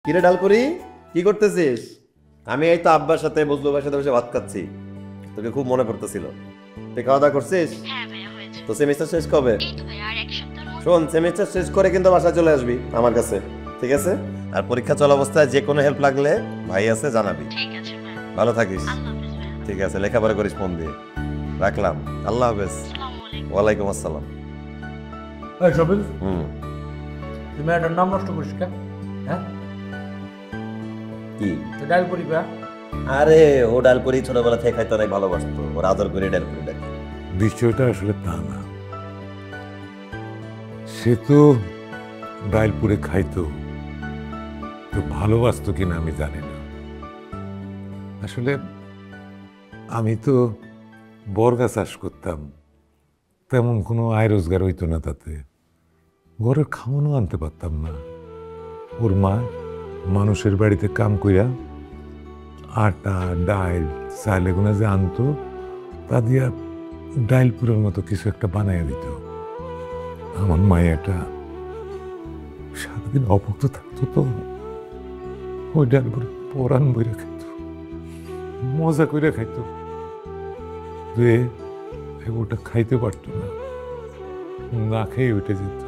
কিরে ডালপুরি, কি করতেছিস? আমি এই তো আব্বার সাথে বজলু ভাইয়ের সাথে বসে ভাত খাচ্ছি। তোকে খুব মনে পড়তেছিল। তুই খাওয়া দাওয়া করছিস? হ্যাঁ ভাইয়া হয়েছে। তো সেমিস্টার শেষ কবে? এই তো ভাইয়া আর এক সপ্তাহের মধ্যে। শোন, সেমিস্টার শেষ করে কিন্তু বাসায় চলে আসবি আমার কাছে, ঠিক আছে? আর পরীক্ষা চলা অবস্থায় যে কোনো হেল্প লাগলে ভাই আছে, জানাবি। ঠিক আছে ভাইয়া। ভালো থাকিস। আল্লাহ হাফেজ ভাইয়া। ঠিক আছে, লেখাপড়া করিস মন দিয়ে। রাখলাম। আল্লাহ হাফেজ। আসসালামু আলাইকুম। ওয়ালাইকুম আসসালাম। এই সবিল, হুম। তুমি একটা নাম নষ্ট করিস কেন? হ্যাঁ, কি? তো ডাল করি বা আরে ও ডালপুরি ছোটবেলা থেকে খাইতে অনেক ভালোবাসতো, ওর আদর করে ডালপুরি ডাকি। বিষয়টা আসলে তা না। সে তো ডাইলপুরে খাইতো, তো ভালোবাসতো কিনা আমি জানি না। আসলে আমি তো বর্গা চাষ করতাম, তেমন কোনো আয় রোজগার হইতো না, তাতে ঘরের খাওয়ানো আনতে পারতাম না। ওর মা মানুষের বাড়িতে কাম কইরা আটা ডাইল চাল এগুলো যে আনতো, তা দিয়া ডাইলপুরের মতো কিছু একটা বানাইয়া দিত। আমার মায়েরটা সারাদিন অভুক্ত থাকতো, তো ওই ডালপুরে পরাণ বইরা খাইত, মজা কইরা খাইত। ওটা খাইতে পারতো না, না খেয়ে উঠে যেত।